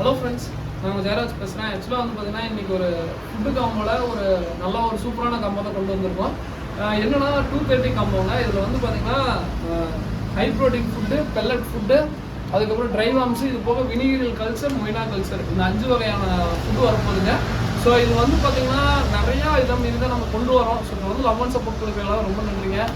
Hello friends, நான் ஜெயராஜ் பேசுகிறேன். ஆக்சுவலாக வந்து பார்த்தீங்கன்னா இன்றைக்கி ஒரு ஃபுட்டு காம்போவில் ஒரு நல்ல ஒரு சூப்பரான காம்போ தான் கொண்டு வந்திருக்கோம். என்னென்னா 230 காம்போங்க. இதில் வந்து பார்த்தீங்கன்னா high protein food, pellet food, அதுக்கப்புறம் ட்ரை வார்ம்ஸு, இது போக வினிகரியல் கல்ச்சர், மொய்னா கல்ச்சர், இந்த 5 வகையான ஃபுட்டு வரப்போகுதுங்க. ஸோ இது வந்து பார்த்தீங்கன்னா நிறையா இதை மீறி தான் நம்ம கொண்டு வரோம். ஸோ இது வந்து லவன் சப்போர்ட் கொடுக்கலாம், ரொம்ப நன்றிங்க.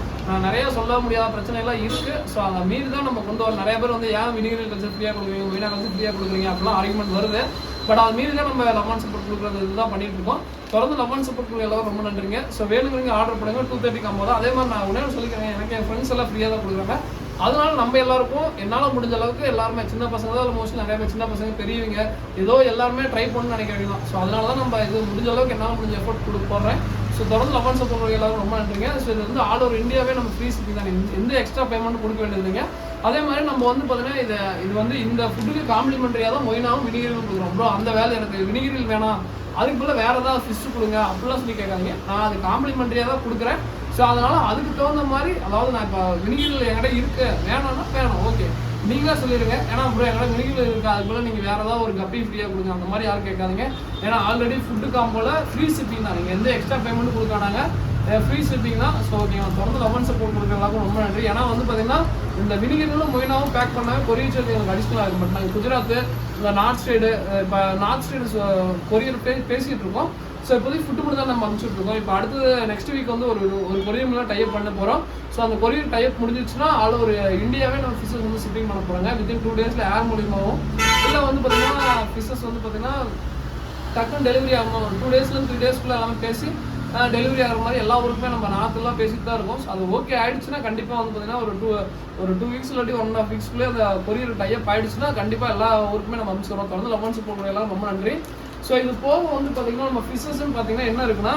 நிறையா சொல்ல முடியாத பிரச்சனைலாம் இருக்குது. ஸோ அதை மீறி தான் நம்ம கொண்டு வரோம். நிறைய பேர் வந்து ஏன் வினிகரியல் கல்ச்சர் ஃப்ரீயாக கொடுக்குறீங்க, மொய்னா கல்ச்சர் ஃப்ரீயாக கொடுக்குறீங்க அப்படிலாம் ஆர்குமெண்ட் வருது. பட் அதை மீறி தான் நம்ம லவன் சப்போர்ட் கொடுக்குறது இதுதான் பண்ணிட்டு இருக்கோம். தொடர்ந்து லவன் சப்போர்ட் கொடுக்குற எல்லாரும் ரொம்ப நன்றிங்க. ஸோ வேணுங்கிறீங்க ஆர்டர் பண்ணுங்க. 230 காம்போ தான். அதே மாதிரி நான் உடனே சொல்லிக்கிறேன், எனக்கு என் ஃப்ரெண்ட்ஸ் எல்லாம் ஃப்ரீயாக தான் கொடுக்குறாங்க. அதனால நம்ம எல்லாருக்கும் என்னால் முடிஞ்ச அளவுக்கு எல்லாருமே சின்ன பசங்க தான் மோஸ்ட்லி, நிறைய பேர் சின்ன பசங்க பெரியவங்க ஏதோ எல்லாருமே ட்ரை பண்ணணும்னு நினைக்கிறீங்க தான். ஸோ அதனால தான் நம்ம இது முடிஞ்ச அளவுக்கு என்னால் முடிஞ்ச எஃபோர்ட் போடுறேன். ஸோ தொடர்ந்து லவன் சப்போர்ட் எல்லாரும் ரொம்ப நன்றிங்க. ஸோ இது வந்து ஆல் ஓவர் இந்தியாவே நம்ம ஃப்ரீ ஷிப்பிங் தான், எந்த எக்ஸ்ட்ரா பேமெண்ட் கொடுக்க வேண்டியதுங்க. அதே மாதிரி நம்ம வந்து பார்த்தீங்கன்னா இது வந்து இந்த ஃபுட்டுக்கு காம்ப்ளிமெண்ட்ரியாக தான் மொய்னாவும் வினிகரியும் கொடுக்குறோம். ப்ரோ அந்த வேலை எனக்கு வினிகரியில் வேணாம், அதுக்கு போல் வேறு ஏதாவது ஃபிஷ் கொடுங்க அப்படிலாம் சொல்லி கேட்காதீங்க. நான் அது காம்ப்ளிமெண்ட்ரியாக தான் கொடுக்குறேன். ஸோ அதனால் அதுக்கு தகுந்த மாதிரி, அதாவது நான் இப்போ வினிகரில் என்கிட்ட இருக்கு வேணும்னா வேணும், ஓகே நீங்களே சொல்லிடுங்க. ஏன்னா ப்ரோ என்கிட்ட வினிகரில் இருக்குது, அது போல் நீங்கள் வேறு ஏதாவது ஒரு கப்பி ஃப்ரீயாக கொடுங்க, அந்த மாதிரி யாரும் கேட்காதீங்க. ஏன்னா ஆல்ரெடி ஃபுட்டு காம்போவில் ஃப்ரீ ஷிப்பிங் தான், நீங்கள் எந்த எக்ஸ்ட்ரா பேமெண்ட்டும் கொடுக்கானாங்க, ஃப்ரீ ஷிப்பிங் தான். ஸோ ஓகே, தொடர்ந்து லவன் சப்போர்ட் கொடுக்குற எல்லாருக்கும் ரொம்ப நன்றி. ஏன்னா வந்து பார்த்தீங்கன்னா இந்த வினிகரிலும் மொய்னாவும் பேக் பண்ணாங்க கொரியர் சார்ஜ் எனக்கு அடிஷ்னலாக இருக்க மாட்டாங்க. குஜராத், இந்த நார்த் சைடு, இப்போ நார்த் சைடு கொரியர் பேசிகிட்டு இருக்கோம். ஸோ இப்போதைக்கு ஃபுட்டு மட்டும் தான் நம்ம அனுப்பிச்சுட்டு இருக்கோம். இப்போ அடுத்து நெக்ஸ்ட் வீக் வந்து ஒரு கொரியர் மூலம் டைப் பண்ண போகிறோம். ஸோ அந்த கொரியர் டைப் முடிஞ்சிச்சுன்னா ஆல் ஒரு இந்தியாவே நம்ம ஃபிஷஸ் வந்து ஷிப்பிங் பண்ண போகிறாங்க. வித்தின் 2 டேஸில் ஏர் மூலியமாகவும் இல்லை வந்து பார்த்தீங்கன்னா ஃபிஷஸ் வந்து பார்த்தீங்கன்னா டக்குன்னு டெலிவரி ஆகும். 2 டேஸ்லேருந்து 3 டேஸ்க்குள்ளே எல்லாமே பேசி டெலிவரி ஆகிற மாதிரி எல்லா ஊருக்குமே நம்ம நார்த்துலாம் பேசிட்டு தான் இருக்கோம். அது ஓகே ஆகிடுச்சுன்னா கண்டிப்பாக வந்து பார்த்தீங்கன்னா ஒரு 2 வீக்ஸ் இல்லாட்டி 1.5 வீக்ஸ்க்குள்ளே அந்த கொரியர் டைப் ஆகிடுச்சுன்னா கண்டிப்பாக எல்லா ஊருக்குமே நம்ம அனுப்பிச்சிடுறோம். தொடர்ந்து லவன் சப்போர்ட் எல்லாம் ரொம்ப நன்றி. ஸோ இது போக வந்து பார்த்தீங்கன்னா நம்ம ஃபிஷ்ஷஸ்ன்னு பார்த்தீங்கன்னா என்ன இருக்குன்னா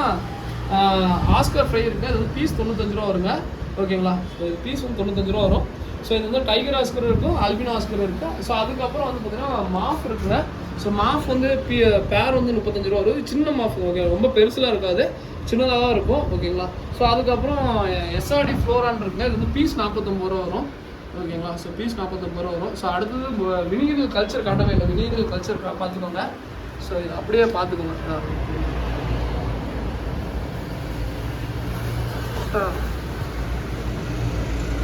ஆஸ்கர் ஃப்ரை இருக்குது. அது வந்து பீஸ் 95 ரூபா வருங்க, ஓகேங்களா. ஸோ இது பீஸ் வந்து 95 ரூபா வரும். ஸோ இது வந்து டைகர் ஆஸ்கர் இருக்கும், அல்பினோ ஆஸ்கர் இருக்குது. ஸோ அதுக்கப்புறம் வந்து பார்த்தீங்கன்னா மாஃப் இருக்குங்க. ஸோ மாஃப் வந்து பேர் வந்து 35 ரூபா வரும். சின்ன மாஃப், ஓகே, ரொம்ப பெருசுலாம் இருக்காது, சின்னதாக தான் இருக்கும், ஓகேங்களா. ஸோ அதுக்கப்புறம் எஸ்ஆர்டி ஃப்ளோரான் இருக்குங்க. இது வந்து பீஸ் 49 ரூபா வரும், ஓகேங்களா. ஸோ பீஸ் 49 ரூபா வரும். ஸோ அடுத்தது வினிகரியல் கல்ச்சர் காட்டவே இல்லை, வினிகரியல் கல்ச்சர் பார்த்துக்கோங்க. ஸோ இது அப்படியே பார்த்துக்கோங்க.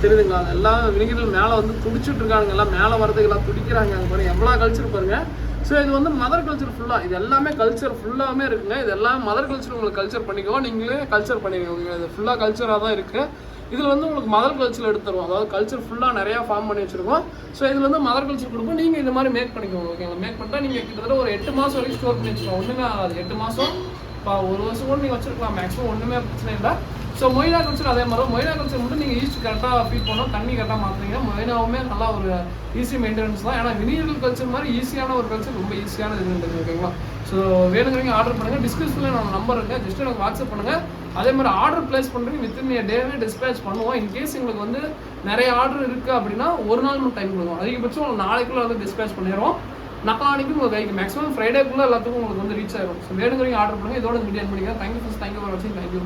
தெரியுதுங்களா, எல்லாம் வினிகரில் மேலே வந்து துடிச்சிட்டு இருக்காங்க, எல்லாம் மேலே வரதுக்கு எல்லாம் துடிக்கிறாங்க. அது மாதிரி எவ்வளோ கல்ச்சர் பாருங்க. ஸோ இது வந்து மதர் கல்ச்சர் ஃபுல்லாக, இது எல்லாமே கல்ச்சர் ஃபுல்லாமே இருக்குங்க. இது எல்லாம் மதர் கல்ச்சர் உங்களுக்கு கல்ச்சர் பண்ணிக்கோ, நீங்களே கல்ச்சர் பண்ணிக்கோங்க. இது ஃபுல்லாக கல்ச்சராக தான் இருக்குது. இதில் வந்து உங்களுக்கு மதர் கல்ச்சர் எடுத்து தருவோம், அதாவது கல்ச்சர் ஃபுல்லாக நிறையா ஃபார்ம் பண்ணி வச்சுருக்கோம். ஸோ இதில் வந்து மதர் கல்ச்சர் கொடுப்போம், நீங்கள் இந்த மாதிரி மேக் பண்ணிக்கோங்க, ஓகேங்களா. மேக் பண்ணிட்டா நீங்கள் கிட்டத்தட்ட ஒரு 8 மாதம் வரைக்கும் ஸ்டோர் பண்ணி வச்சுக்கலாம். ஒன்றுமே ஆகாது, 8 மாதம் இப்போ 1 வருஷம் கூட நீங்கள் வச்சுருக்கலாம் மேக்ஸிமம், ஒன்றுமே பிரச்சனை இல்லை. ஸோ மொய்னா கல்ச்சர் அதே மாதிரி, மொய்னா கல்ச்சர் மட்டும் நீங்கள் ஈஸ்ட் கரெக்டாக ஃபீட் பண்ணோம், தண்ணி கரெக்டாக மாற்றுறீங்க. மொய்னாவுமே நல்லா ஒரு ஈஸி மெயின்டெனன்ஸ் தான். ஏன்னா வினிகரியல் கல்ச்சர் மாதிரி ஈஸியான ஒரு கல்ச்சர், ரொம்ப ஈஸியான இது இருக்குது, ஓகேங்களா. ஸோ வேணுங்கிறீங்க ஆர்டர் பண்ணுங்கள். டிஸ்கிரிப்ஷனில் நம்ம நம்பர் இருக்குது, ஜஸ்ட் எனக்கு வாட்ஸ்அப் பண்ணுங்கள். அதே மாதிரி ஆர்டர் பிளேஸ் பண்ணுறீங்க, வித்தின் எ டேவே டிஸ்பேச் பண்ணுவோம். இன்கேஸ் எங்களுக்கு வந்து நிறைய ஆர்டர் இருக்குது அப்படின்னா ஒரு நாள் மட்டும் டைம் கொடுக்கும். அதிகபட்சம் உங்களுக்கு நாளைக்குள்ளே வந்து டிஸ்பேச் பண்ணிடுவோம். நாளைக்கு உங்களுக்கு கைக்கு மேக்ஸிமம் ஃப்ரைடேக்குள்ளே எல்லாத்துக்கும் உங்களுக்கு வந்து ரீச் ஆகிடும். ஸோ வேணுங்கிறீங்க ஆர்டர் பண்ணுங்கள். இதோட மீடியா பண்ணிக்கிறேன். தேங்க்யூ ஃபார் வாட்சிங். தேங்க்யூ.